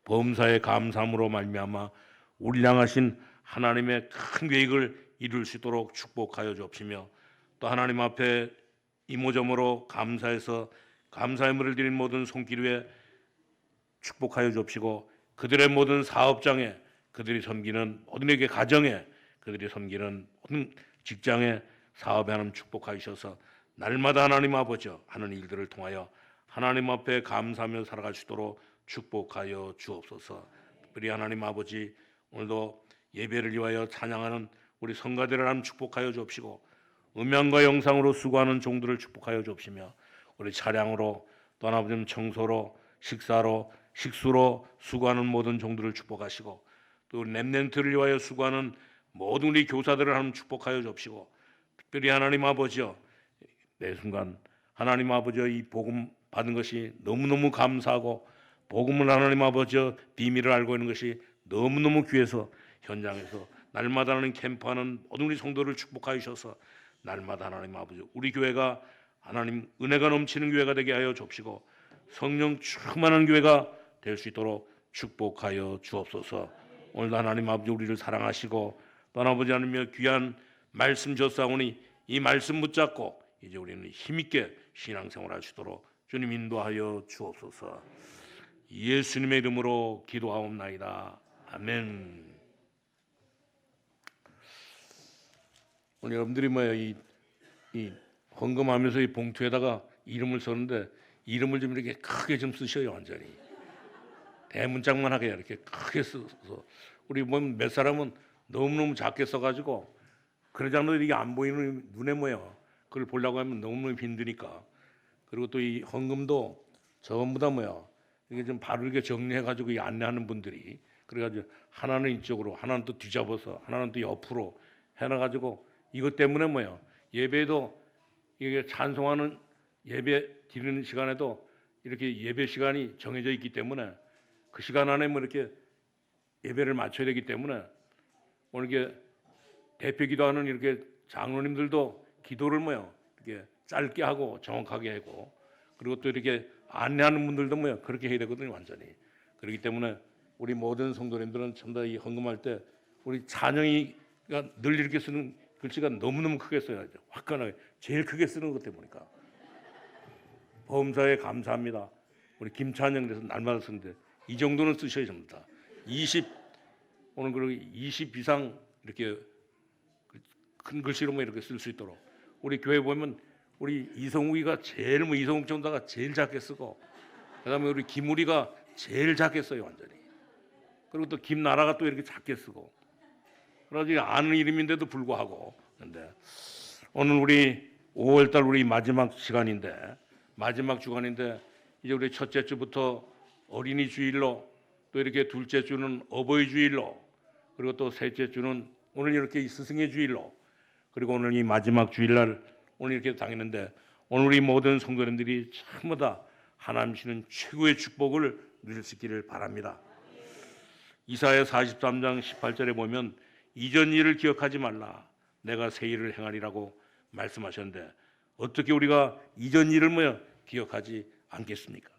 범사에 감사함으로 말미암아 우리 향하신 하나님의 큰 계획을 이룰 수 있도록 축복하여 주옵시며, 또 하나님 앞에 이모저모로 감사해서 감사의 물을 드린 모든 손길 위에 축복하여 주옵시고, 그들의 모든 사업장에, 그들이 섬기는 모든 에게 가정에, 그들이 섬기는 모든 직장에, 사업에 하나님 축복하셔서 날마다 하나님 아버지 하는 일들을 통하여 하나님 앞에 감사하며 살아갈 수 있도록 축복하여 주옵소서. 특별히 하나님 아버지, 오늘도 예배를 위하여 찬양하는 우리 성가대를 하나님 축복하여 주옵시고, 음향과 영상으로 수고하는 종들을 축복하여 주옵시며, 우리 차량으로 또 하나님 청소로 식사로 식수로 수고하는 모든 종들을 축복하시고, 또 렘넌트를 위하여 수고하는 모든 우리 교사들을 하나님 축복하여 주옵시고, 특별히 하나님 아버지여, 매 순간 하나님 아버지여 이 복음 받은 것이 너무너무 감사하고, 복음을 하나님 아버지여 비밀을 알고 있는 것이 너무너무 귀해서 현장에서 날마다 하나님 캠프하는 모든 우리 성도를 축복하여 주셔서 날마다 하나님 아버지 우리 교회가 하나님 은혜가 넘치는 교회가 되게 하여 주옵시고, 성령 충만한 교회가 될 수 있도록 축복하여 주옵소서. 오늘도 하나님 아버지 우리를 사랑하시고 또 아버지 하나님의 귀한 말씀 줬사오니 이 말씀 붙잡고 이제 우리는 힘있게 신앙생활할 수 있도록 주님 인도하여 주옵소서. 예수님의 이름으로 기도하옵나이다. 아멘. 오늘 여러분들이 이 헌금하면서 이 봉투에다가 이름을 썼는데 이름을 좀 이렇게 크게 좀 쓰셔요. 완전히 대문짝만 하게 이렇게 크게 써서, 우리 몇 사람은 너무너무 작게 써가지고 그러지 않아도 이게 안 보이는 눈에 뭐예요. 그걸 보려고 하면 너무너무 힘드니까. 그리고 또 이 헌금도 전부 다 이게 좀 바로 이렇게 정리해가지고 이 안내하는 분들이, 그래가지고 하나는 이쪽으로 하나는 또 뒤잡아서 하나는 또 옆으로 해놔가지고, 이것 때문에 예배도 이게 찬송하는 예배 드리는 시간에도 이렇게 예배 시간이 정해져 있기 때문에 그 시간 안에 이렇게 예배를 마쳐야 되기 때문에 오늘 이게 대표 기도하는 이렇게 장로님들도 기도를 이렇게 짧게 하고 정확하게 하고, 그리고 또 이렇게 안내하는 분들도 그렇게 해야 되거든요. 완전히. 그렇기 때문에 우리 모든 성도님들은 참 다 이 헌금할 때 우리 찬영이가 늘 이렇게 쓰는 글씨가 너무너무 크게 써야죠. 화끈하게 제일 크게 쓰는 것 때문이니까. 범사에 감사합니다. 우리 김찬영 그래서 날마다 쓰는데 이 정도는 쓰셔야 됩니다. 20 오늘 그리고 20 이상 이렇게 큰 글씨로 이렇게 쓸 수 있도록, 우리 교회 보면 우리 이성욱이가 제일 이성욱 전도가 제일 작게 쓰고, 그다음에 우리 김우리가 제일 작게 써요. 완전히. 그리고 또 김나라가 또 이렇게 작게 쓰고, 그러지 아는 이름인데도 불구하고. 근데 오늘 우리 5월달 우리 마지막 시간인데, 마지막 주간인데, 이제 우리 첫째 주부터 어린이 주일로, 또 이렇게 둘째 주는 어버이 주일로, 그리고 또 셋째 주는 오늘 이렇게 스승의 주일로, 그리고 오늘 이 마지막 주일날 오늘 이렇게 당했는데, 오늘 우리 모든 성도님들이 전부 다 하나님 주시는 최고의 축복을 누릴 수 있기를 바랍니다. 이사야 43장 18절에 보면 이전 일을 기억하지 말라, 내가 새 일을 행하리라고 말씀하셨는데, 어떻게 우리가 이전 일을 기억하지 않겠습니까?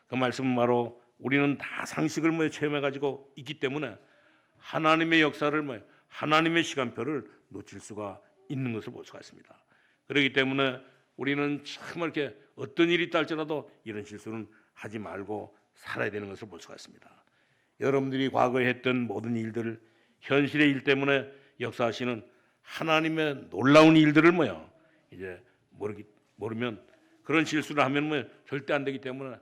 그 말씀은 바로 우리는 다 상식을 체험해가지고 있기 때문에 하나님의 역사를 하나님의 시간표를 놓칠 수가 있는 것을 볼 수가 있습니다. 그렇기 때문에 우리는 정말 이렇게 어떤 일이 있다 할지라도 이런 실수는 하지 말고 살아야 되는 것을 볼 수가 있습니다. 여러분들이 과거에 했던 모든 일들, 현실의 일 때문에 역사하시는 하나님의 놀라운 일들을 이제 모르면 그런 실수를 하면 절대 안 되기 때문에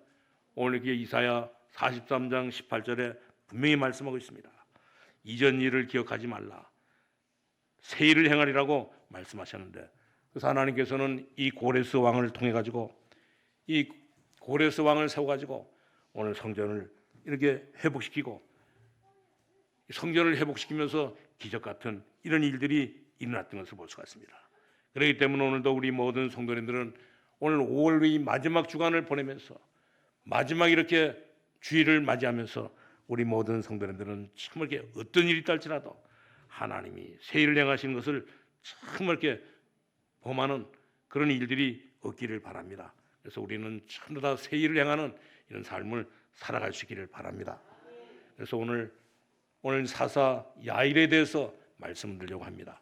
오늘 이렇게 이사야 43장 18절에 분명히 말씀하고 있습니다. 이전 일을 기억하지 말라, 새 일을 행하리라고 말씀하셨는데, 그래서 하나님께서는 이 고레스 왕을 통해 가지고, 이 고레스 왕을 세워 가지고 오늘 성전을 이렇게 회복시키고, 성전을 회복시키면서 기적 같은 이런 일들이 일어났던 것을 볼 수가 있습니다. 그렇기 때문에 오늘도 우리 모든 성도님들은 오늘 5월 이 마지막 주간을 보내면서 마지막 이렇게 주일을 맞이하면서 우리 모든 성도님들은 정말 이렇게 어떤 일이 있다 할지라도 하나님이 새 일을 행하시는 것을 정말 이렇게 범하는 그런 일들이 없기를 바랍니다. 그래서 우리는 전부 다 새 일을 행하는 이런 삶을 살아갈 수 있기를 바랍니다. 그래서 오늘 사사 야일에 대해서 말씀드리려고 합니다.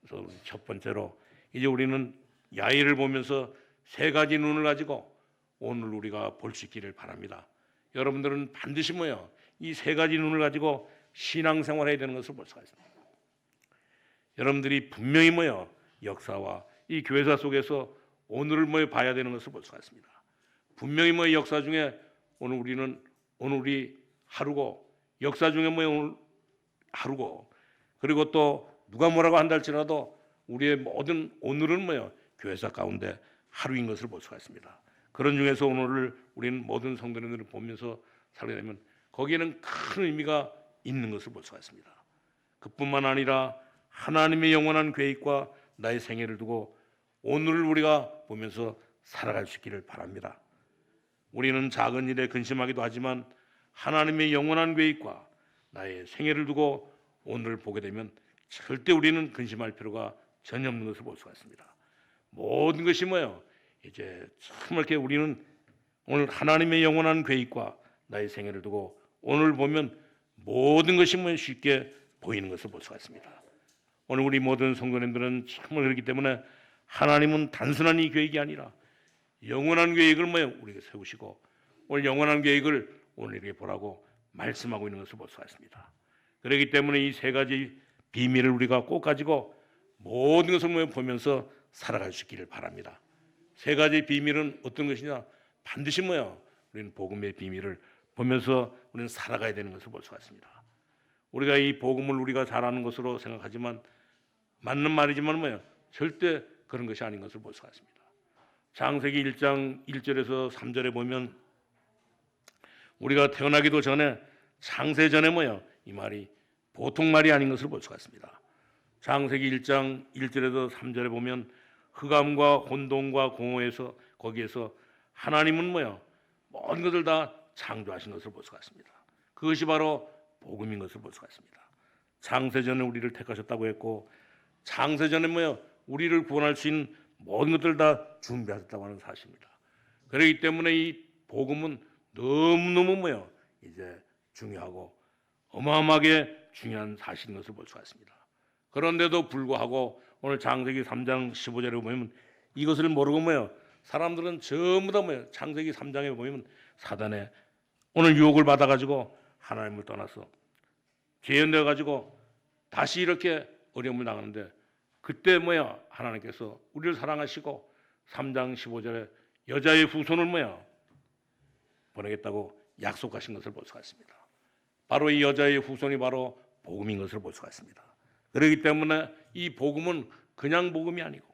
그래서 첫 번째로 이제 우리는 야일을 보면서 세 가지 눈을 가지고 오늘 우리가 볼 수 있기를 바랍니다. 여러분들은 반드시 이 세 가지 눈을 가지고 신앙생활해야 되는 것을 볼 수가 있습니다. 여러분들이 분명히 역사와 이 교회사 속에서 오늘을 봐야 되는 것을 볼 수가 있습니다. 분명히 역사 중에 오늘 우리 하루고, 역사 중에 오늘 하루고, 그리고 또 누가 뭐라고 한다 할지라도 우리의 모든 오늘은 교회사 가운데 하루인 것을 볼 수가 있습니다. 그런 중에서 오늘을 우리는 모든 성도님들을 보면서 살게 되면 거기에는 큰 의미가 있는 것을 볼 수가 있습니다. 그뿐만 아니라 하나님의 영원한 계획과 나의 생애를 두고 오늘을 우리가 보면서 살아갈 수 있기를 바랍니다. 우리는 작은 일에 근심하기도 하지만 하나님의 영원한 계획과 나의 생애를 두고 오늘을 보게 되면 절대 우리는 근심할 필요가 전혀 없는 것을 볼 수가 있습니다. 모든 것이 이제 정말 이렇게 우리는 오늘 하나님의 영원한 계획과 나의 생애를 두고 오늘 보면 모든 것이 쉽게 보이는 것을 볼 수가 있습니다. 오늘 우리 모든 성도님들은 정말 그렇기 때문에 하나님은 단순한 이 계획이 아니라 영원한 계획을 우리에게 세우시고 오늘 영원한 계획을 오늘 이렇게 보라고 말씀하고 있는 것을 볼 수가 있습니다. 그렇기 때문에 이 세 가지 비밀을 우리가 꼭 가지고 모든 것을 보면서 살아갈 수 있기를 바랍니다. 세 가지 비밀은 어떤 것이냐? 반드시 우리는 복음의 비밀을 보면서 우리는 살아가야 되는 것을 볼 수가 있습니다. 우리가 이 복음을 우리가 잘 아는 것으로 생각하지만 맞는 말이지만 절대 그런 것이 아닌 것을 볼 수가 있습니다. 창세기 1장 1절에서 3절에 보면 우리가 태어나기도 전에 창세 전에 이 말이 보통 말이 아닌 것을 볼 수가 있습니다. 창세기 1장 1절에서 3절에 보면 흑암과 혼돈과 공허에서 거기에서 하나님은 모든 것을 다 창조하신 것을 볼 수가 있습니다. 그것이 바로 복음인 것을 볼 수가 있습니다. 창세전에 우리를 택하셨다고 했고 창세전에 우리를 구원할 수 있는 모든 것들을 다 준비하셨다고 하는 사실입니다. 그렇기 때문에 이 복음은 너무너무 이제 중요하고 어마어마하게 중요한 사실인 것을 볼 수가 있습니다. 그런데도 불구하고 오늘 창세기 3장 15절에 보면 이것을 모르고 사람들은 전부 다 창세기 3장에 보면 사단의 오늘 유혹을 받아가지고 하나님을 떠나서 죄인되어 가지고 다시 이렇게 어려움을 당하는데 그때 하나님께서 우리를 사랑하시고 3장 15절에 여자의 후손을 보내겠다고 약속하신 것을 볼 수가 있습니다. 바로 이 여자의 후손이 바로 복음인 것을 볼 수가 있습니다. 그렇기 때문에 이 복음은 그냥 복음이 아니고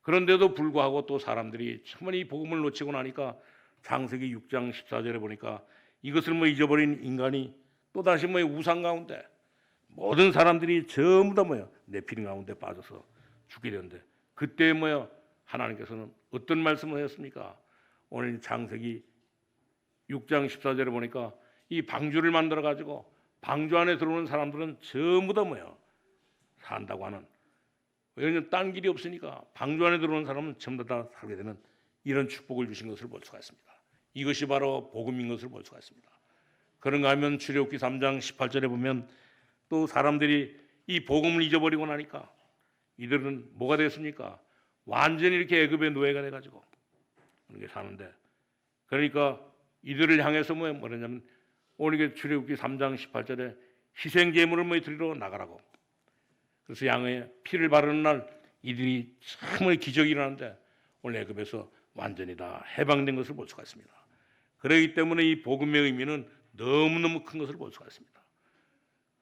그런데도 불구하고 또 사람들이 정말 이 복음을 놓치고 나니까 창세기 6장 14절에 보니까 이것을 잊어버린 인간이 또다시 우상 가운데 모든 사람들이 전부 다 네피림 가운데 빠져서 죽게 되는데 그때 하나님께서는 어떤 말씀을 하셨습니까? 오늘 창세기 6장 14절에 보니까 이 방주를 만들어 가지고 방주 안에 들어오는 사람들은 전부 다 산다고 하는, 왜냐하면 딴 길이 없으니까 방주 안에 들어오는 사람은 전부 다 살게 되는 이런 축복을 주신 것을 볼 수가 있습니다. 이것이 바로 복음인 것을 볼 수가 있습니다. 그런가 하면 출애굽기 3장 18절에 보면 또 사람들이 이 복음을 잊어버리고 나니까 이들은 뭐가 됐습니까? 완전히 이렇게 애굽의 노예가 돼가지고 이렇게 사는데, 그러니까 이들을 향해서 뭐냐면 오늘 출애굽기 3장 18절에 희생 제물을 드리러 나가라고. 그래서 양의 피를 바르는 날 이들이 정말 기적이 일어나는데 오늘 애굽에서 완전히 다 해방된 것을 볼 수가 있습니다. 그렇기 때문에 이 복음의 의미는 너무너무 큰 것을 볼 수가 있습니다.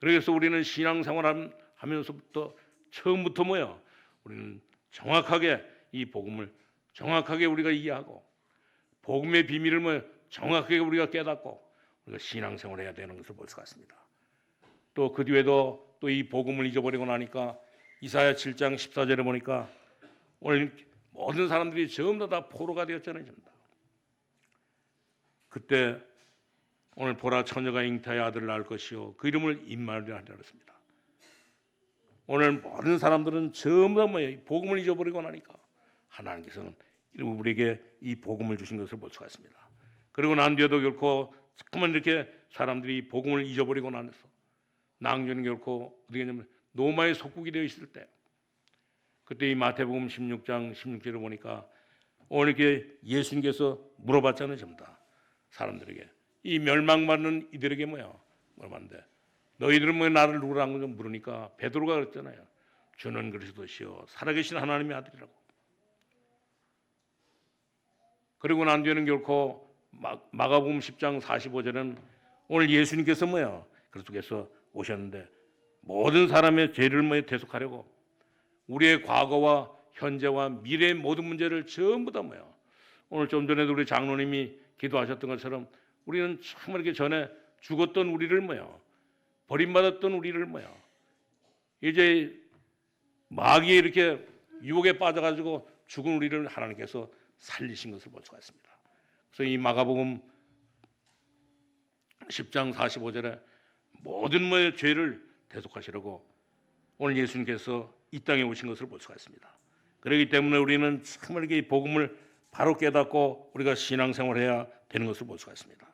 그래서 우리는 신앙생활 하면서부터 처음부터 우리는 정확하게 이 복음을 정확하게 우리가 이해하고 복음의 비밀을 정확하게 우리가 깨닫고 우리가 신앙생활을 해야 되는 것을 볼 수가 있습니다. 또 그 뒤에도 또 이 복음을 잊어버리고 나니까 이사야 7장 14절에 보니까 오늘 모든 사람들이 전부 다 포로가 되었잖아요. 전부 다. 그때 오늘 보라 처녀가 잉태의 아들을 낳을 것이요 그 이름을 임마누엘이라 하리라 그랬습니다. 오늘 모든 사람들은 전부 다 복음을 잊어버리고 나니까 하나님께서는 우리에게 이 복음을 주신 것을 볼 수가 있습니다. 그리고 난 뒤에도 결코 자꾸만 이렇게 사람들이 복음을 잊어버리고 나서 낭비는 결코 어떻게 하냐면 노마의 속국이 되어 있을 때, 그때 이 마태복음 16장 16절을 보니까 오늘 이렇게 예수님께서 물어봤잖아요. 전부 다 사람들에게, 이 멸망받는 이들에게 물어봤는데 너희들은 나를 누구라고 좀 물으니까 베드로가 그랬잖아요. 주는 그리스도시요 살아계신 하나님의 아들이라고. 그리고 난 뒤에는 결코 마가복음 10장 45절은 오늘 예수님께서 그리스도께서 오셨는데 모든 사람의 죄를 대속하려고 우리의 과거와 현재와 미래의 모든 문제를 전부 다 오늘 좀 전에도 우리 장로님이 기도하셨던 것처럼 우리는 참 이렇게 전에 죽었던 우리를 버림받았던 우리를 이제 마귀에 이렇게 유혹에 빠져가지고 죽은 우리를 하나님께서 살리신 것을 볼 수가 있습니다. 그래서 이 마가복음 10장 45절에 모든 죄를 대속하시려고 오늘 예수님께서 이 땅에 오신 것을 볼 수가 있습니다. 그렇기 때문에 우리는 정말 이 복음을 바로 깨닫고 우리가 신앙생활해야 되는 것을 볼 수가 있습니다.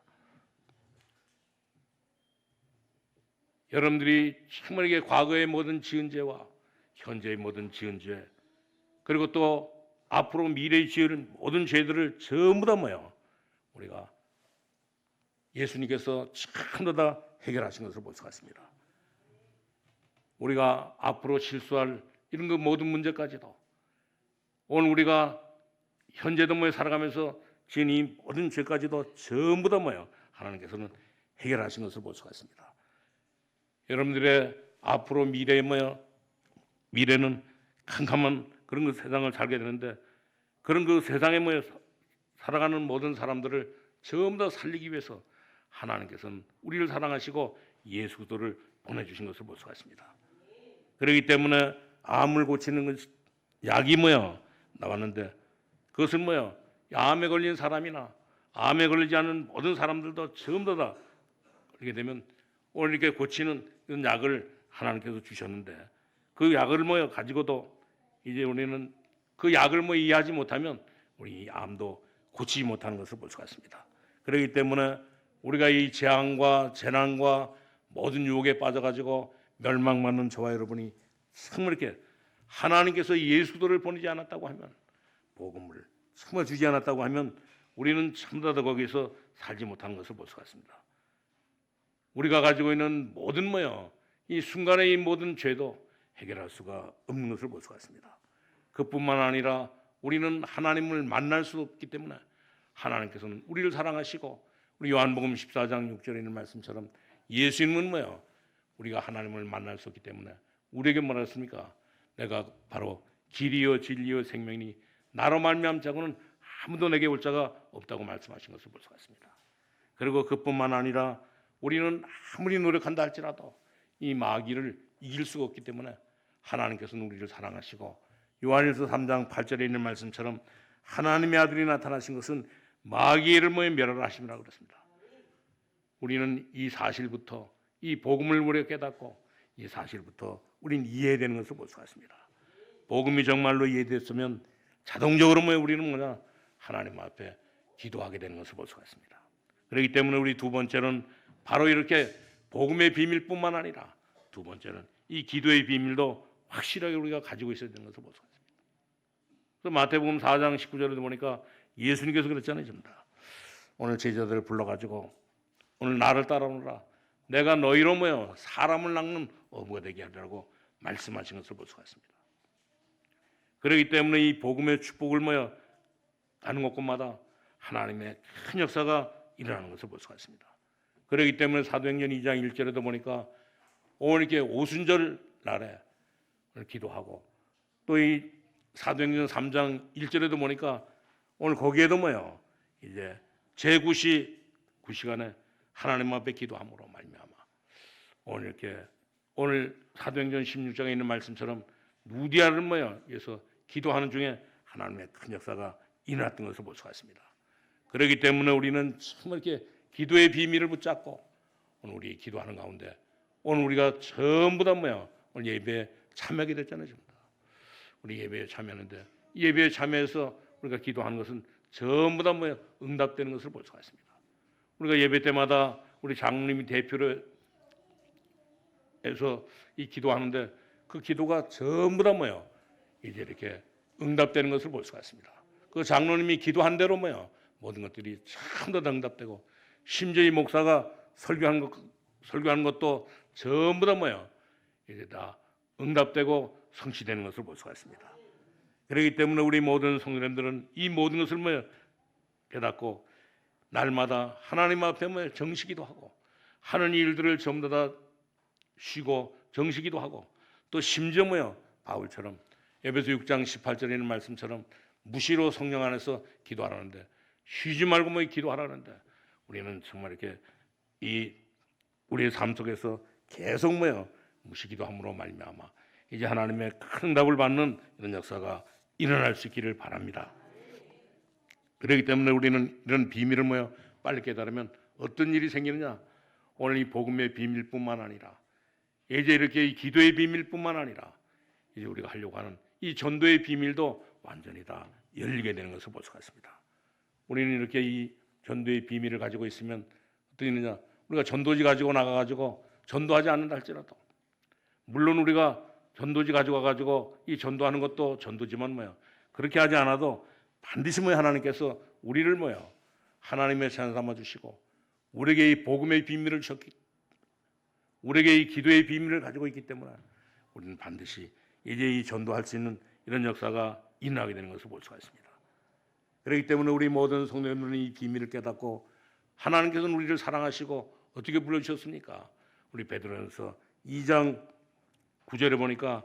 여러분들이 정말 과거의 모든 지은 죄와 현재의 모든 지은 죄, 그리고 또 앞으로 미래에 지을 모든 죄들을 전부 다 우리가 예수님께서 전부 다 해결하신 것을 볼 수가 있습니다. 우리가 앞으로 실수할 이런 그 모든 문제까지도 오늘 우리가 현재도 살아가면서 지은 이 모든 죄까지도 전부 다 하나님께서는 해결하신 것을 볼 수가 있습니다. 여러분들의 앞으로 미래는 캄캄한 그런 그 세상을 살게 되는데, 그런 그 세상에 살아가는 모든 사람들을 전부 다 살리기 위해서 하나님께서는 우리를 사랑하시고 예수 그리스도를 보내주신 것을 볼 수가 있습니다. 그렇기 때문에 암을 고치는 약이 나왔는데, 그것은 암에 걸린 사람이나 암에 걸리지 않은 모든 사람들도 전부 다 그렇게 되면 오늘 이렇게 고치는 이런 약을 하나님께서 주셨는데, 그 약을 가지고도 이제 우리는 그 약을 이해하지 못하면 우리 이 암도 고치지 못하는 것을 볼 수가 있습니다. 그렇기 때문에 우리가 이 재앙과 재난과 모든 유혹에 빠져가지고 멸망받는 저와 여러분이 정말 이렇게 하나님께서 예수 그리스도를 보내지 않았다고 하면, 복음을 정말 주지 않았다고 하면 우리는 참다 거기서 살지 못하는 것을 볼 수가 있습니다. 우리가 가지고 있는 모든 이 순간의 이 모든 죄도 해결할 수가 없는 것을 볼 수가 있습니다. 그뿐만 아니라 우리는 하나님을 만날 수 없기 때문에 하나님께서는 우리를 사랑하시고, 우리 요한복음 14장 6절에 있는 말씀처럼 예수님은 우리가 하나님을 만날 수 없기 때문에 우리에게 뭐라 했습니까? 내가 바로 길이요 진리요 생명이니 나로 말미암지 않고는 아무도 내게 올 자가 없다고 말씀하신 것을 볼 수가 있습니다. 그리고 그뿐만 아니라 우리는 아무리 노력한다 할지라도 이 마귀를 이길 수가 없기 때문에 하나님께서는 우리를 사랑하시고, 요한일서 3장 8절에 있는 말씀처럼 하나님의 아들이 나타나신 것은 마귀를 멸하라 하심이라고 그랬습니다. 우리는 이 사실부터, 이 복음을 우리가 깨닫고 이 사실부터 우리는 이해해야 되는 것을 볼 수가 있습니다. 복음이 정말로 이해됐으면 자동적으로 우리는 하나님 앞에 기도하게 되는 것을 볼 수가 있습니다. 그렇기 때문에 우리 두 번째는 바로 이렇게 복음의 비밀뿐만 아니라 두 번째는 이 기도의 비밀도 확실하게 우리가 가지고 있어야 되는 것을 볼 수가 있습니다. 그래서 마태복음 4장 19절에도 보니까 예수님께서 그랬잖아요. 전다. 오늘 제자들을 불러가지고 오늘 나를 따라오너라. 내가 너희로 사람을 낚는 어부가 되게 하리라고 말씀하신 것을 볼 수가 있습니다. 그렇기 때문에 이 복음의 축복을 가는 곳곳마다 하나님의 큰 역사가 일어나는 것을 볼 수가 있습니다. 그렇기 때문에 사도행전 2장 1절에도 보니까 오늘 이렇게 오순절 날에 기도하고, 또 이 사도행전 3장 1절에도 보니까 오늘 거기에도 이제 제9시 9시간에 하나님 앞에 기도함으로 말미암아 오늘 이렇게 오늘 사도행전 16장에 있는 말씀처럼 누디아를 위해서 기도하는 중에 하나님의 큰 역사가 일어났던 것을 볼 수가 있습니다. 그렇기 때문에 우리는 정말 이렇게 기도의 비밀을 붙잡고 오늘 우리 기도하는 가운데 오늘 우리가 전부 다 오늘 예배에 참여하게 됐잖아요. 전부 다. 우리 예배에 참여하는데 예배에 참여해서 우리가 기도하는 것은 전부 다 응답되는 것을 볼 수가 있습니다. 우리가 예배 때마다 우리 장로님이 대표로 해서 이 기도하는데 그 기도가 전부 다 뭐예요? 이제 이렇게 응답되는 것을 볼 수가 있습니다. 그 장로님이 기도한 대로 뭐예요? 모든 것들이 전부 다 응답되고 심지어 이 목사가 설교하는 것도 전부 다 뭐예요? 이제 다 응답되고 성취되는 것을 볼 수가 있습니다. 그렇기 때문에 우리 모든 성도님들은 이 모든 것을 뭐예요? 깨닫고 날마다 하나님 앞에 뭐예요? 정시기도 하고 하는 일들을 전부 다 쉬고 정시기도 하고 또 심지어 뭐예요? 바울처럼 에베소 6장 18절에 있는 말씀처럼 무시로 성령 안에서 기도하라는데 쉬지 말고 뭐 기도하라는데 우리는 정말 이렇게 이 우리의 삶 속에서 계속 뭐예요? 무시기도함으로 말미암아 이제 하나님의 큰 응답을 받는 이런 역사가 일어날 수 있기를 바랍니다. 그렇기 때문에 우리는 이런 비밀을 뭐예요? 빨리 깨달으면 어떤 일이 생기느냐? 오늘 이 복음의 비밀뿐만 아니라 이제 이렇게 이 기도의 비밀뿐만 아니라 이제 우리가 하려고 하는 이 전도의 비밀도 완전히 다 열리게 되는 것을 볼 수가 있습니다. 우리는 이렇게 이 전도의 비밀을 가지고 있으면 어떻게 되느냐? 우리가 전도지 가지고 나가가지고 전도하지 않는다 할지라도 물론 우리가 전도지 가지고 가가지고 이 전도하는 것도 전도지만 뭐야? 그렇게 하지 않아도 반드시 뭐야? 하나님께서 우리를 뭐야? 하나님의 자녀 삼아 주시고 우리에게 이 복음의 비밀을 주셨기, 우리에게 이 기도의 비밀을 가지고 있기 때문에 우리는 반드시 이제 이 전도할 수 있는 이런 역사가 일어나게 되는 것을 볼 수가 있습니다. 그렇기 때문에 우리 모든 성도님들은 이 비밀을 깨닫고 하나님께서는 우리를 사랑하시고 어떻게 불러주셨습니까? 우리 베드로전서 2장 9절에 보니까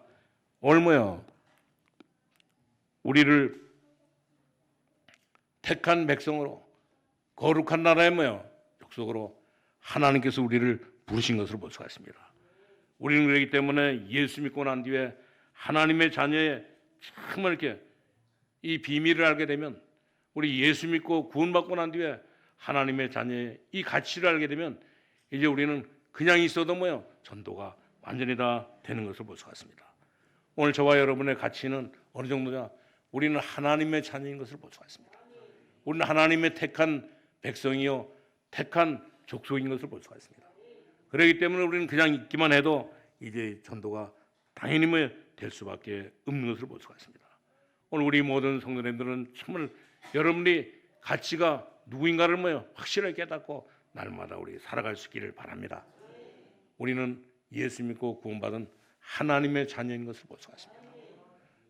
오늘 뭐야? 우리를 택한 백성으로 거룩한 나라의 뭐야? 족속으로 하나님께서 우리를 부르신 것으로 볼 수가 있습니다. 우리는 그렇기 때문에 예수 믿고 난 뒤에 하나님의 자녀의 정말 이렇게 이 비밀을 알게 되면 우리 예수 믿고 구원받고 난 뒤에 하나님의 자녀의 이 가치를 알게 되면 이제 우리는 그냥 있어도 뭐요? 전도가 완전히 다 되는 것을 볼 수가 있습니다. 오늘 저와 여러분의 가치는 어느 정도냐? 우리는 하나님의 자녀인 것을 볼 수가 있습니다. 우리는 하나님의 택한 백성이요 택한 족속인 것을 볼 수가 있습니다. 그렇기 때문에 우리는 그냥 있기만 해도 이제 전도가 당연히 뭐 될 수밖에 없는 것을 볼 수가 있습니다. 오늘 우리 모든 성도님들은 정말 여러분이 가치가 누구인가를 뭐요 확실하게 깨닫고 날마다 우리 살아갈 수 있기를 바랍니다. 우리는 예수 믿고 구원받은 하나님의 자녀인 것을 볼 수가 있습니다.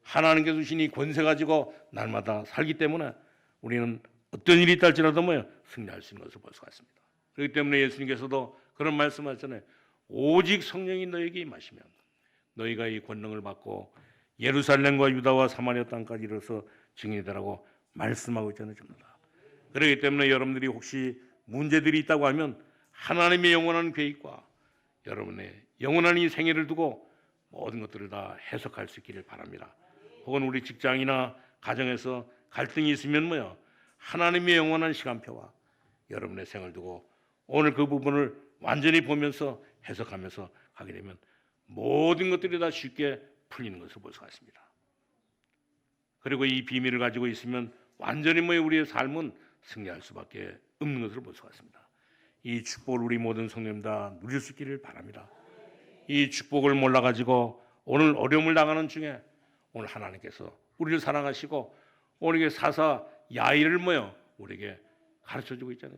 하나님께서 주신 이 권세 가지고 날마다 살기 때문에 우리는 어떤 일이 있다 할지라도 뭐요 승리할 수 있는 것을 볼 수가 있습니다. 그렇기 때문에 예수님께서도 그런 말씀하셨잖아요. 오직 성령이 너에게 임하시면 너희가 이 권능을 받고 예루살렘과 유다와 사마리아 땅까지 이르러서 증인이 되라고 말씀하고 있잖아요. 그렇기 때문에 여러분들이 혹시 문제들이 있다고 하면 하나님의 영원한 계획과 여러분의 영원한 이 생애를 두고 모든 것들을 다 해석할 수 있기를 바랍니다. 혹은 우리 직장이나 가정에서 갈등이 있으면 뭐요? 하나님의 영원한 시간표와 여러분의 생을 두고 오늘 그 부분을 완전히 보면서 해석하면서 하게 되면 모든 것들이 다 쉽게 풀리는 것을 볼 수가 있습니다. 그리고 이 비밀을 가지고 있으면 완전히 우리의 삶은 승리할 수밖에 없는 것을 볼 수가 있습니다. 이 축복을 우리 모든 성도님 다 누릴 수 있기를 바랍니다. 이 축복을 몰라가지고 오늘 어려움을 당하는 중에 오늘 하나님께서 우리를 사랑하시고 오늘 사사 야일을 우리에게 가르쳐주고 있잖아요.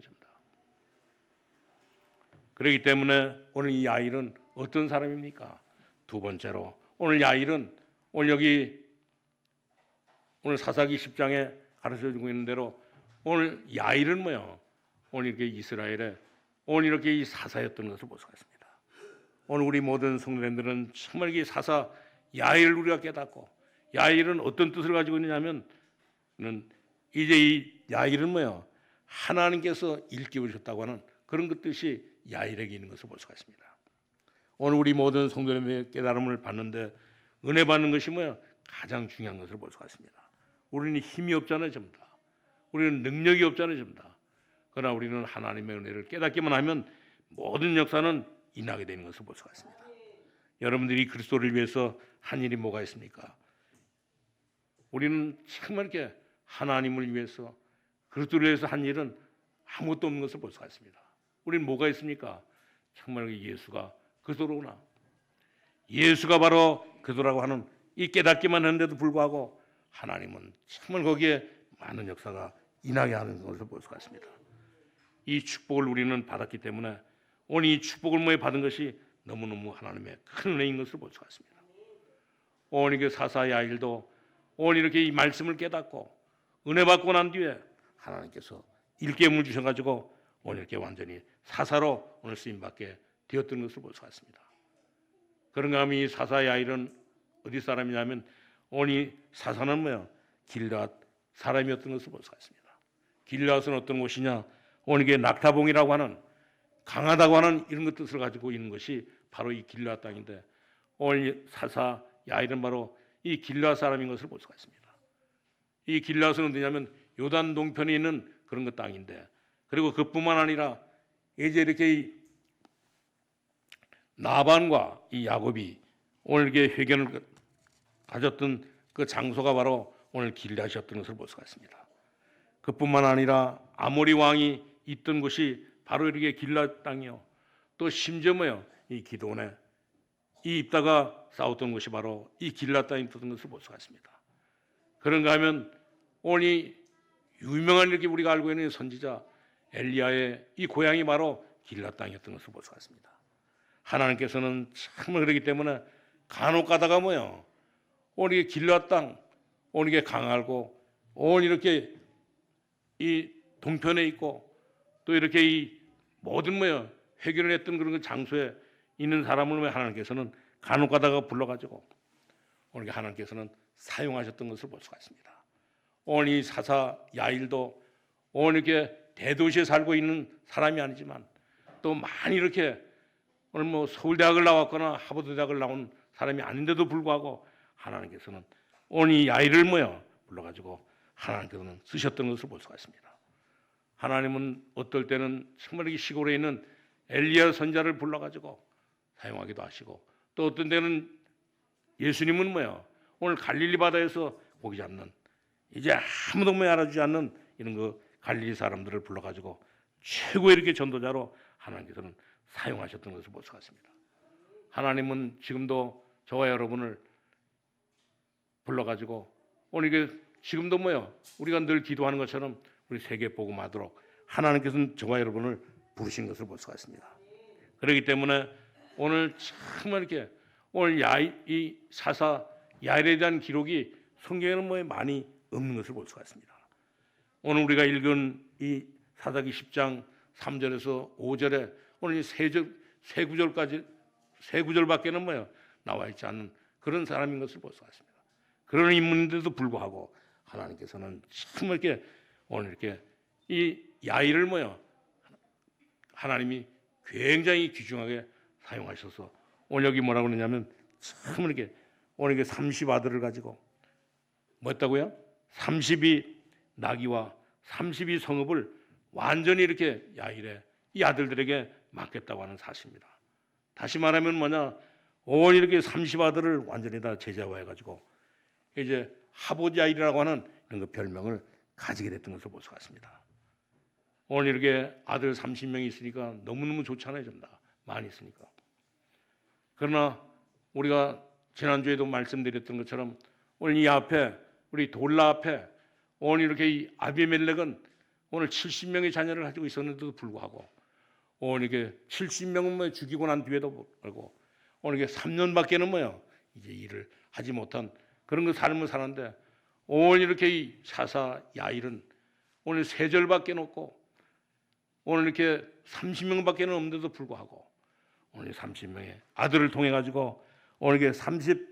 그렇기 때문에 오늘 이 야일은 어떤 사람입니까? 두 번째로 오늘 야일은 오늘 여기 오늘 사사기 10장에 가르쳐주고 있는 대로 오늘 야일은 오늘 이렇게 이스라엘에 오늘 이렇게 이 사사였던 것을 볼 수가 있습니다. 오늘 우리 모든 성도님들은 정말 이 사사 야일을 우리가 깨닫고 야일은 어떤 뜻을 가지고 있느냐면 이제 이 야일은 하나님께서 일깨우셨다고 하는 그런 그 뜻이 야일에게 있는 것을 볼 수가 있습니다. 오늘 우리 모든 성도님의 깨달음을 받는데 은혜 받는 것이 가장 중요한 것을 볼 수가 있습니다. 우리는 힘이 없잖아요, 전부 다. 우리는 능력이 없잖아요, 전부 다. 그러나 우리는 하나님의 은혜를 깨닫기만 하면 모든 역사는 일어나게 되는 것을 볼 수가 있습니다. 여러분들이 그리스도를 위해서 한 일이 뭐가 있습니까? 우리는 정말 이렇게 하나님을 위해서 그리스도를 위해서 한 일은 아무것도 없는 것을 볼 수가 있습니다. 우리는 뭐가 있습니까? 정말 예수가 그도로구나. 예수가 바로 그도라고 하는 이 깨닫기만 했는데도 불구하고 하나님은 정말 거기에 많은 역사가 일어나게 하는 것을 볼 수가 있습니다. 이 축복을 우리는 받았기 때문에 오늘 이 축복을 받은 것이 너무너무 하나님의 큰 은혜인 것을 볼 수가 있습니다. 오늘 이게 사사 야일도 오늘 이렇게 이 말씀을 깨닫고 은혜 받고 난 뒤에 하나님께서 일깨움을 주셔가지고 오늘 이렇게 완전히 사사로 오늘 쓰임받게 되었던 것을 볼 수가 있습니다. 그런가 하면 이 사사 야일은 어디 사람이냐면 오늘 이 사사는 뭐야? 길앗 사람이었던 것을 볼 수가 있습니다. 길앗은 어떤 곳이냐? 오늘 이게 낙타봉이라고 하는 강하다고 하는 이런 것 뜻을 가지고 있는 것이 바로 이 길앗 땅인데 오늘 사사 야일은 바로 이 길앗 사람인 것을 볼 수가 있습니다. 이 길앗은 어디냐면 요단 동편에 있는 그런 것 땅인데 그리고 그뿐만 아니라 이제 이렇게 이 나반과 이 야곱이 오늘 이렇게 회견을 가졌던 그 장소가 바로 오늘 길앗이었던 것을 볼 수가 있습니다. 그뿐만 아니라 아모리 왕이 있던 곳이 바로 이렇게 길앗 땅이요. 또 심지어 뭐요? 이 기도원에 이 입다가 싸웠던 곳이 바로 이 길앗 땅이 있던 것을 볼 수가 있습니다. 그런가 하면 오늘 이 유명한 이렇게 우리가 알고 있는 선지자 엘리야의 이 고향이 바로 길앗 땅이었던 것을 볼 수가 있습니다. 하나님께서는 정말 그렇기 때문에 간혹 가다가 뭐요? 오늘 이게 길앗 땅, 오늘 이게 강하고 오늘 이렇게 이 동편에 있고 또 이렇게 이 모든 뭐요? 회개를 했던 그런 장소에 있는 사람을 하나님께서는 간혹 가다가 불러가지고 오늘 하나님께서는 사용하셨던 것을 볼 수가 있습니다. 오늘 이 사사 야일도 오늘 이렇게 대도시에 살고 있는 사람이 아니지만 또 많이 이렇게 오늘 뭐 서울대학을 나왔거나 하버드 대학을 나온 사람이 아닌데도 불구하고 하나님께서는 오늘 이 야일을 뭐요? 불러가지고 하나님께서는 쓰셨던 것을 볼 수가 있습니다. 하나님은 어떨 때는 정말 이 시골에 있는 엘리야 선자를 불러가지고 사용하기도 하시고 또 어떤 때는 예수님은 뭐요? 오늘 갈릴리 바다에서 고기 잡는 이제 아무도 알아주지 않는 이런 그 갈릴리 사람들을 불러가지고 최고의 이렇게 전도자로 하나님께서는 사용하셨던 것을 볼 수가 있습니다. 하나님은 지금도 저와 여러분을 불러가지고 오늘 이게 지금도 뭐요? 우리가 늘 기도하는 것처럼 우리 세계 복음하도록 하나님께서는 저와 여러분을 부르신 것을 볼 수가 있습니다. 그렇기 때문에 오늘 정말 이렇게 오늘 이 사사 야일에 대한 기록이 성경에는 뭐 많이 없는 것을 볼 수가 있습니다. 오늘 우리가 읽은 이 사사기 10장 3절에서 5절에 오늘 세 구절밖에는 뭐요? 나와 있지 않는 그런 사람인 것을 볼 수가 있습니다. 그런 인물인데도 불구하고 하나님께서는 정말 이렇게 오늘 이렇게 이 야일을 뭐요? 하나님이 굉장히 귀중하게 사용하셔서 오늘 여기 뭐라고 그러냐면 정말 이렇게 오늘 이게 30 아들을 가지고 뭐였다고요? 32 나귀와 32 성읍을 완전히 이렇게 야일의 이 아들들에게 맡겼다고 하는 사실입니다. 다시 말하면 뭐냐? 온 이렇게 30 아들을 완전히 다 제자화해 가지고 이제 하봇 야일이라고 하는 이런 그 별명을 가지게 됐던 것을 볼 수가 있습니다. 오늘 이렇게 아들 30명이 있으니까 너무너무 좋잖아요. 좀 다 많이 있으니까. 그러나 우리가 지난주에도 말씀드렸던 것처럼 오늘 이 앞에 우리 돌라 앞에 오늘 이렇게 이 아비멜렉은 오늘 70명의 자녀를 가지고 있었는데도 불구하고 오늘 이게 70명은 뭐 죽이고 난 뒤에도 불구하고 오늘 이게 3년밖에는 뭐요 이제 일을 하지 못한 그런 그 삶을 사는데 오늘 이렇게 이 사사 야일은 오늘 3절밖에 없고 오늘 이렇게 30명밖에는 없는데도 불구하고 오늘 30명의 아들을 통해 가지고 오늘 이게 30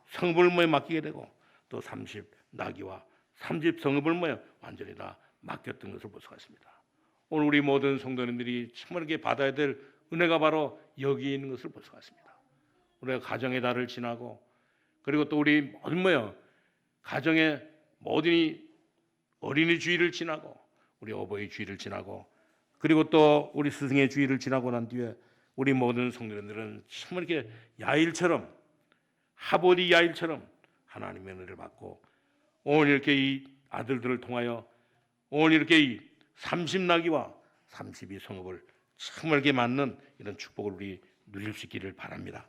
성읍을 뭐에 맡기게 되고 또 30 나귀와 30 성읍을 뭐에 완전히 다 맡겼던 것을 볼 수가 있습니다. 오늘 우리 모든 성도님들이 정말 이렇게 받아야 될 은혜가 바로 여기 있는 것을 볼 수가 있습니다. 우리가 가정의 달을 지나고 그리고 또 우리 모든 뭐요 가정의 모든 어린이 주일을 지나고 우리 어버이 주일을 지나고 그리고 또 우리 스승의 주일을 지나고 난 뒤에 우리 모든 성도님들은 정말 이렇게 야일처럼 하보디 야일처럼 하나님의 은혜를 받고 오늘 이렇게 이 아들들을 통하여 오늘 이렇게 이 30 나귀와 32 성읍을 참을게 맞는 이런 축복을 우리 누릴 수 있기를 바랍니다.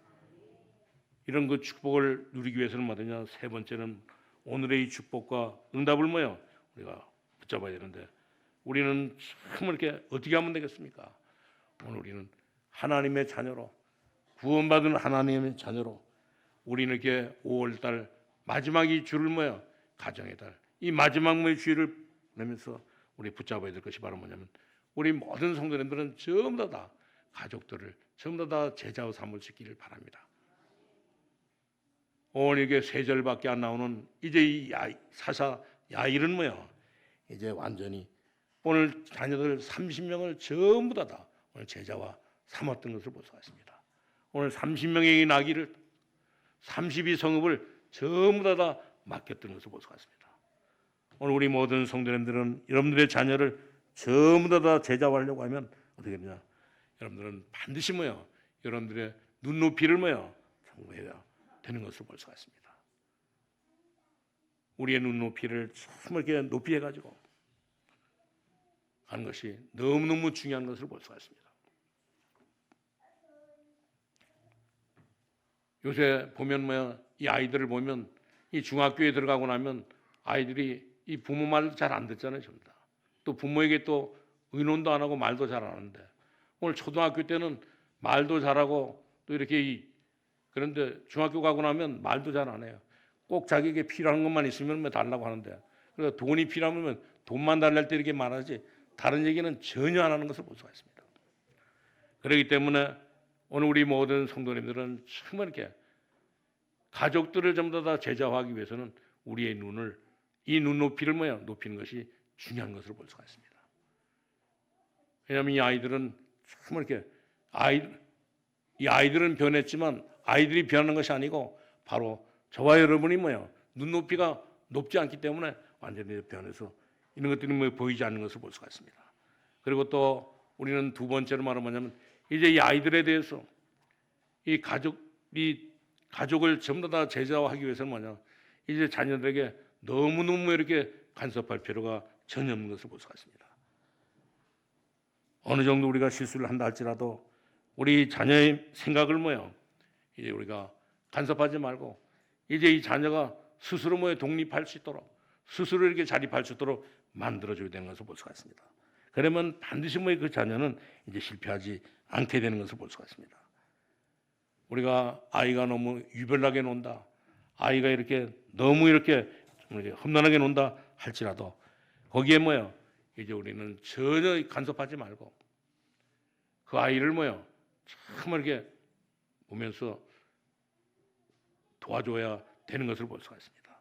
이런 그 축복을 누리기 위해서는 뭐냐? 세 번째는 오늘의 이 축복과 응답을 우리가 붙잡아야 되는데, 우리는 참 이렇게 어떻게 하면 되겠습니까? 오늘 우리는 하나님의 자녀로, 구원받은 하나님의 자녀로, 우리는 이렇게 5월달 마지막 이 주를 가정의 달, 이 마지막 주일을 내면서 우리 붙잡아야 될 것이 바로 뭐냐면, 우리 모든 성도님들은 전부 다 가족들을 전부 다 제자로 삼을 수 있기를 바랍니다. 오늘 이게 세 절밖에 안 나오는 이제 이 사사 야일은 이제 완전히 오늘 자녀들 30명을 전부 다 오늘 제자와 삼았던 것을 볼 수가 있습니다. 오늘 30명의 나귀를 32성읍을 전부 다 맡겼던 것을 볼 수가 있습니다. 오늘 우리 모든 성도님들은 여러분들의 자녀를 전부 다 제자화하려고 하면 어떻게 되냐? 여러분들은 반드시 여러분들의 눈높이를 청구해야 되는 것을 볼 수가 있습니다. 우리의 눈높이를 참 이렇게 높이 해가지고 하는 것이 너무너무 중요한 것을 볼 수가 있습니다. 요새 보면 이 아이들을 보면 이 중학교에 들어가고 나면 아이들이 이 부모 말 잘 안 듣잖아요, 전부 다. 또 부모에게 또 의논도 안 하고 말도 잘 안 하는데, 오늘 초등학교 때는 말도 잘하고 또 이렇게 그런데 중학교 가고 나면 말도 잘 안 해요. 꼭 자기에게 필요한 것만 있으면 달라고 하는데, 그래서 돈이 필요하면 돈만 달랄 때 이렇게 말하지 다른 얘기는 전혀 안 하는 것을 볼 수가 있습니다. 그렇기 때문에 오늘 우리 모든 성도님들은 정말 이렇게 가족들을 전부 다 제자화하기 위해서는 우리의 눈을, 이 눈높이를 높이는 것이 중요한 것을 볼 수가 있습니다. 왜냐하면 이 아이들은 정말 이렇게 이 아이들은 변했지만 아이들이 변하는 것이 아니고 바로 저와 여러분이 눈높이가 높지 않기 때문에 완전히 변해서 이런 것들이 보이지 않는 것을 볼 수가 있습니다. 그리고 또 우리는 두 번째로 말하면 뭐냐면, 이제 이 아이들에 대해서 이 가족을 전부 다 제자화하기 위해서는 이제 자녀들에게 너무너무 이렇게 간섭할 필요가 전혀 없는 것을 볼 수가 있습니다. 어느 정도 우리가 실수를 한다 할지라도 우리 자녀의 생각을 이제 우리가 간섭하지 말고 이제 이 자녀가 스스로 독립할 수 있도록, 스스로 이렇게 자립할 수 있도록 만들어줘야 되는 것을 볼 수가 있습니다. 그러면 반드시 그 자녀는 이제 실패하지 않게 되는 것을 볼 수가 있습니다. 우리가 아이가 너무 유별나게 논다, 아이가 이렇게 너무 이렇게 험난하게 논다 할지라도 거기에 이제 우리는 전혀 간섭하지 말고 그 아이를 정말 이렇게 보면서 도와줘야 되는 것을 볼 수가 있습니다.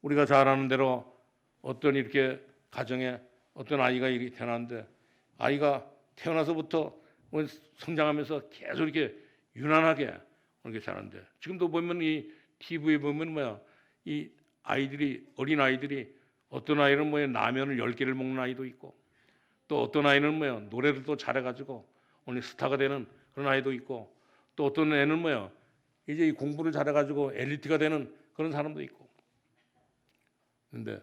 우리가 잘 아는 대로 어떤 이렇게 가정에 어떤 아이가 이렇게 태어났는데, 아이가 태어나서부터 성장하면서 계속 이렇게 유난하게 이렇게 자라는데, 지금도 보면 이 TV에 보면 이 아이들이, 어린 아이들이 어떤 아이는 라면을 10개를 먹는 아이도 있고, 또 어떤 아이는 노래를 또 잘해가지고 오늘 스타가 되는 그런 아이도 있고, 또 어떤 애는 이제 이 공부를 잘해가지고 엘리트가 되는 그런 사람도 있고. 그런데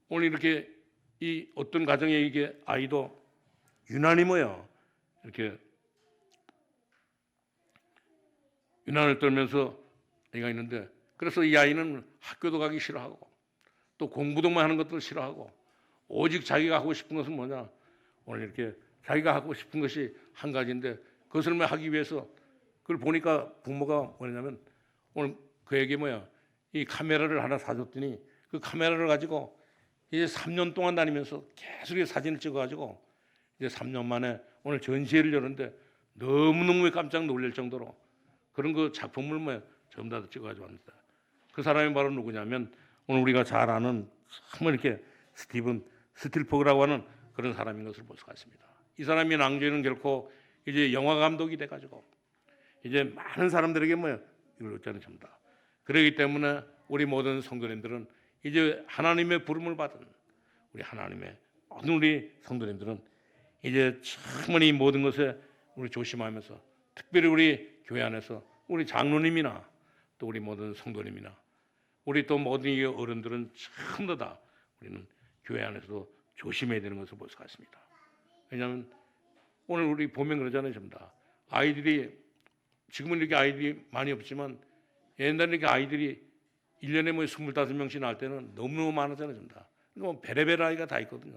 오늘 이렇게 이 어떤 가정에 이게 아이도 유난히 이렇게 유난을 떨면서 아이가 있는데, 그래서 이 아이는 학교도 가기 싫어하고 또 공부도만 하는 것도 싫어하고 오직 자기가 하고 싶은 것은 뭐냐? 오늘 이렇게 자기가 하고 싶은 것이 한 가지인데, 그것을 하기 위해서 그걸 보니까 부모가 뭐냐면 오늘 그에게 이 카메라를 하나 사줬더니 그 카메라를 가지고 이제 3년 동안 다니면서 계속 사진을 찍어가지고 이제 3년 만에 오늘 전시회를 열었는데 너무너무 깜짝 놀랄 정도로 그런 그 작품을 전부 다 찍어가지고 왔습니다. 그 사람이 바로 누구냐면 오늘 우리가 잘 아는 정말 이렇게 스티븐 스필버그라고 하는 그런 사람인 것을 볼 수가 있습니다. 이 사람이 낭조에는 결코 이제 영화 감독이 돼가지고 이제 많은 사람들에게 이걸 얻자는 겁니다. 그렇기 때문에 우리 모든 성도님들은 이제 하나님의 부름을 받은 우리 하나님의 모든 우리 성도님들은 이제 정말 이 모든 것에 우리 조심하면서, 특별히 우리 교회 안에서 우리 장로님이나 또 우리 모든 성도님이나 우리 또 모든 이 어른들은 전부 다 우리는 교회 안에서도 조심해야 되는 것을 볼 수가 있습니다. 왜냐하면 오늘 우리 보면 그러잖아요. 전부 다 아이들이 지금은 이렇게 아이들이 많이 없지만 옛날에 이렇게 아이들이 1년에 뭐 25명씩 낳을 때는 너무너무 많았잖아요. 전부 다. 그러니까 뭐 베레베레 아이가 다 있거든요.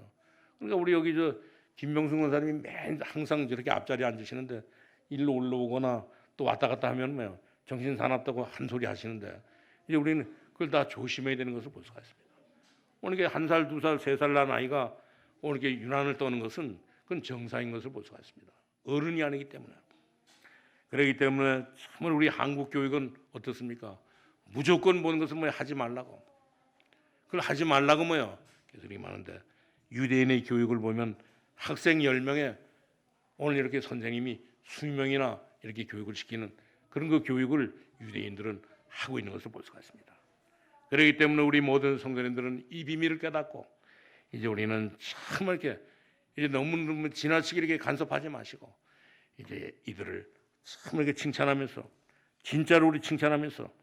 그러니까 우리 여기 저 김명승 원사님이 맨 항상 저렇게 앞자리에 앉으시는데 일로 올라오거나 또 왔다 갔다 하면 뭐 정신 사납다고 한 소리 하시는데 이제 우리는 그걸 다 조심해야 되는 것을 볼 수가 있습니다. 오늘 이게 1살, 2살, 3살 난 아이가 오늘 이렇게 유난을 떠는 것은 그건 정상인 것을 볼 수가 있습니다. 어른이 아니기 때문에. 그렇기 때문에 정말 우리 한국 교육은 어떻습니까? 무조건 모든 것을 뭐 하지 말라고. 그걸 하지 말라고 뭐요? 그래서 이렇게 많은데 유대인의 교육을 보면 학생 10명에 오늘 이렇게 선생님이 20명이나 이렇게 교육을 시키는 그런 그 교육을 유대인들은 하고 있는 것을 볼 수가 있습니다. 그렇기 때문에 우리 모든 성도님들은 이 비밀을 깨닫고 이제 우리는 정말 이렇게 이제 너무 지나치게 이렇게 간섭하지 마시고 이제 이들을 참 이렇게 칭찬하면서 진짜로 우리 칭찬하면서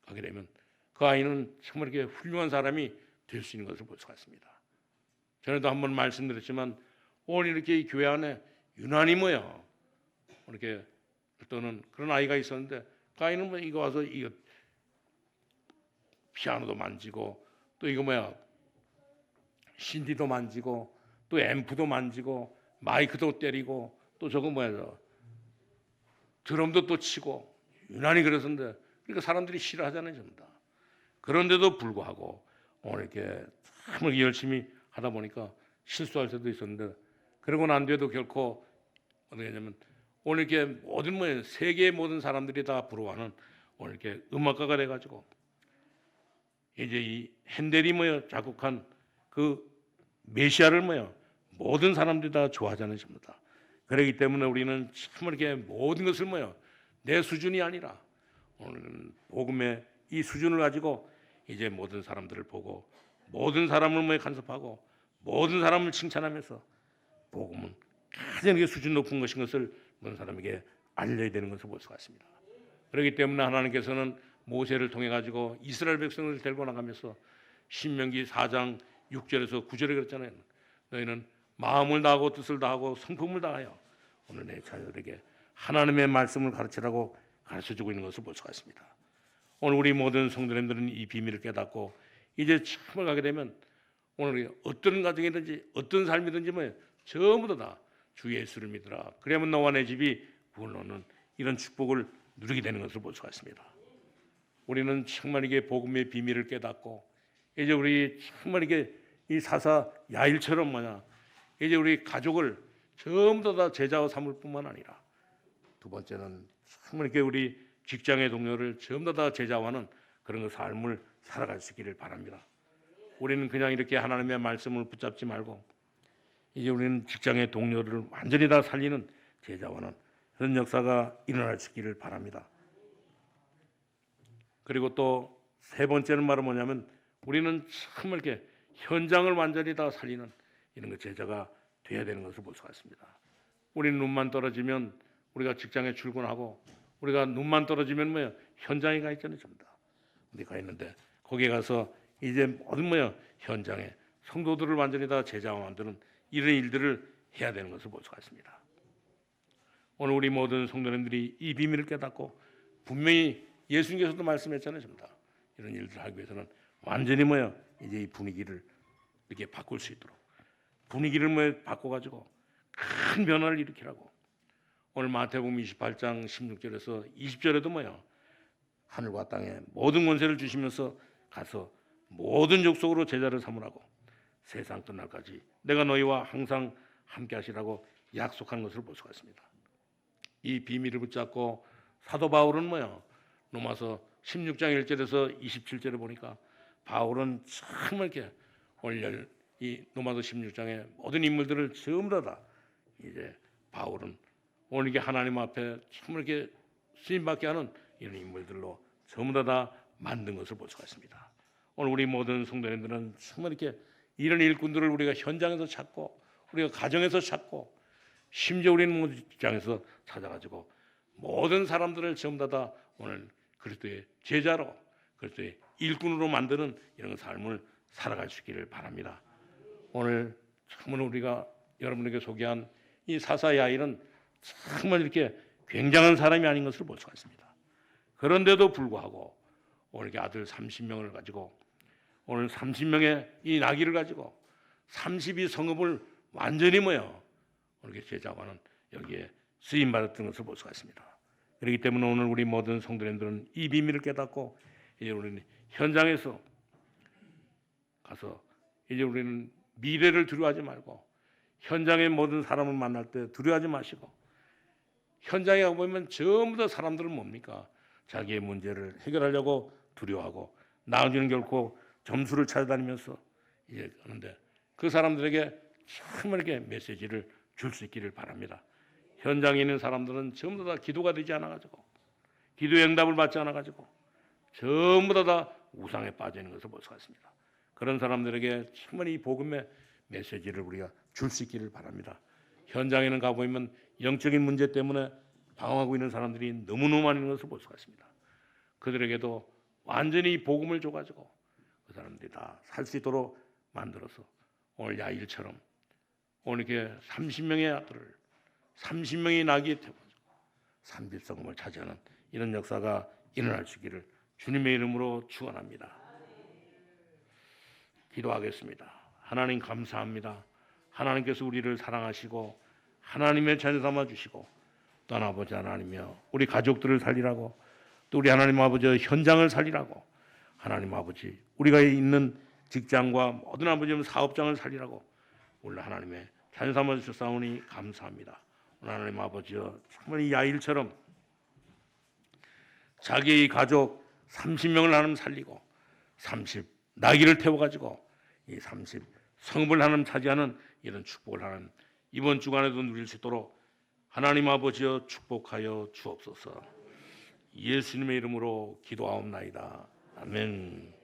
가게 되면 그 아이는 정말 이렇게 훌륭한 사람이 될 수 있는 것을 볼 수가 있습니다. 전에도 한번 말씀드렸지만 오늘 이렇게 교회 안에 유난히 뭐야 이렇게 또는 그런 아이가 있었는데 그 아이는 뭐 이거 와서 이거 피아노도 만지고 또 이거 뭐야 신디도 만지고 또 앰프도 만지고 마이크도 때리고 또 저거 뭐야 저 드럼도 또 치고 유난히 그랬었는데 그러니까 사람들이 싫어하잖아요 전부 다. 그런데도 불구하고 오늘 이렇게 참 열심히 하다 보니까 실수할 때도 있었는데 그러고 난 뒤에도 결코 어떻게 하냐면 오늘 이렇게 모든 뭐 세계의 모든 사람들이 다 부러워하는 오늘 이렇게 음악가가 돼가지고 이제 이 핸델이 뭐요 작곡한 그 메시아를 뭐요 모든 사람들이 다 좋아하잖아요 전부 다. 그렇기 때문에 우리는 참 이렇게 모든 것을 뭐요 내 수준이 아니라 오늘은 복음의 이 수준을 가지고 이제 모든 사람들을 보고 모든 사람을 뭐 간섭하고 모든 사람을 칭찬하면서 복음은 가장 수준 높은 것인 것을 모든 사람에게 알려야 되는 것을 볼 수가 있습니다. 그렇기 때문에 하나님께서는 모세를 통해 가지고 이스라엘 백성을 데리고 나가면서 신명기 4장 6절에서 9절에 그랬잖아요. 너희는 마음을 다하고 뜻을 다하고 성품을 다하여 오늘 내 자녀들에게 하나님의 말씀을 가르치라고 가르쳐주고 있는 것을 볼 수가 있습니다. 오늘 우리 모든 성도님들은 이 비밀을 깨닫고 이제 처음을 가게 되면 오늘 어떤 가정이든지 어떤 삶이든지 뭐 전부 다 주 예수를 믿으라. 그러면 너와 내 집이 구원을 얻는 이런 축복을 누리게 되는 것을 볼 수가 있습니다. 우리는 정말 이게 복음의 비밀을 깨닫고 이제 우리 정말 이게 이 사사 야일처럼 뭐냐 이제 우리 가족을 전부 다 제자와 삼을 뿐만 아니라 두 번째는 정말 이렇게 우리 직장의 동료를 전부 다 제자와는 그런 그 삶을 살아갈 수 있기를 바랍니다. 우리는 그냥 이렇게 하나님의 말씀을 붙잡지 말고 이제 우리는 직장의 동료를 완전히 다 살리는 제자와는 그런 역사가 일어날 수 있기를 바랍니다. 그리고 또 세 번째는 말은 뭐냐면 우리는 정말 이렇게 현장을 완전히 다 살리는 이런 그 제자가 돼야 되는 것을 볼 수가 있습니다. 우리는 눈만 떨어지면 우리가 직장에 출근하고 우리가 눈만 떨어지면 뭐야 현장에 가 있잖아요 전부 다. 어디 가 있는데 거기에 가서 이제 모든 뭐야 현장에 성도들을 완전히 다 제자와 만드는 이런 일들을 해야 되는 것을 볼 수가 있습니다. 오늘 우리 모든 성도님들이 이 비밀을 깨닫고 분명히 예수님께서도 말씀했잖아요 전부 다. 이런 일들을 하기 위해서는 완전히 뭐야 이제 이 분위기를 이렇게 바꿀 수 있도록 분위기를 뭐 바꿔가지고 큰 변화를 일으키라고. 오늘 마태복음 28장 16절에서 20절에도 뭐야 하늘과 땅에 모든 권세를 주시면서 가서 모든 족속으로 제자를 삼으라고 세상 끝날까지 내가 너희와 항상 함께 하시라고 약속한 것을 볼 수가 있습니다. 이 비밀을 붙잡고 사도 바울은 뭐야 로마서 16장 1절에서 27절에 보니까 바울은 정말 이렇게 오늘 이 로마서 16장의 모든 인물들을 전부 다 이제 바울은 오늘 이게 하나님 앞에 정말 이렇게 쓰임받게 하는 이런 인물들로 전부 다 만든 것을 볼 수가 있습니다. 오늘 우리 모든 성도님들은 정말 이렇게 이런 일꾼들을 우리가 현장에서 찾고 우리가 가정에서 찾고 심지어 우리는 모든 직장에서 찾아가지고 모든 사람들을 전부 다 오늘 그리스도의 제자로 그리스도의 일꾼으로 만드는 이런 삶을 살아갈 수 있기를 바랍니다. 오늘 정말 우리가 여러분에게 소개한 이 사사 야일은 정말 이렇게 굉장한 사람이 아닌 것을 볼 수가 있습니다. 그런데도 불구하고 오늘 아들 30명을 가지고 오늘 30명의 이 나귀를 가지고 32성읍을 완전히 모여 오늘 제자관은 여기에 쓰임 받았던 것을 볼 수가 있습니다. 그렇기 때문에 오늘 우리 모든 성도님들은 이 비밀을 깨닫고 이제 우리는 현장에서 가서 이제 우리는 미래를 두려워하지 말고 현장의 모든 사람을 만날 때 두려워하지 마시고 현장에 가보면 전부 다 사람들은 뭡니까? 자기의 문제를 해결하려고 두려워하고 나중에는 결코 점수를 찾아다니면서 이제 하는데 그 사람들에게 정말 이렇게 메시지를 줄 수 있기를 바랍니다. 현장에 있는 사람들은 전부 다 기도가 되지 않아가지고 기도의 응답을 받지 않아가지고 전부 다 우상에 빠져 있는 것을 볼 수가 있습니다. 그런 사람들에게 정말 이 복음의 메시지를 우리가 줄 수 있기를 바랍니다. 현장에는 가보면 영적인 문제 때문에 방황하고 있는 사람들이 너무너무 많은 것을 볼 수가 있습니다. 그들에게도 완전히 복음을 줘가지고 그 사람들이 다 살 수 있도록 만들어서 오늘 야일처럼 오늘 이렇게 30명의 아들을 30명의 나귀에 태워가지고 30성읍을 차지하는 이런 역사가 일어날 수 있기를 주님의 이름으로 축원합니다. 기도하겠습니다. 하나님 감사합니다. 하나님께서 우리를 사랑하시고 하나님의 자녀 삼아 주시고 또 아버지 하나님이여 우리 가족들을 살리라고 또 우리 하나님 아버지 현장을 살리라고 하나님 아버지 우리가 있는 직장과 모든 아버지 사업장을 살리라고 오늘 하나님의 자녀 삼아 주셨사오니 감사합니다. 오늘 하나님 아버지여 정말 이 야일처럼 자기의 가족 30명을 하나님 살리고 30 나귀를 태워가지고 이 30 성읍을 하나님 차지하는 이런 축복을 하나님 이번 주간에도 누릴 수 있도록 하나님 아버지여 축복하여 주옵소서. 예수님의 이름으로 기도하옵나이다. 아멘.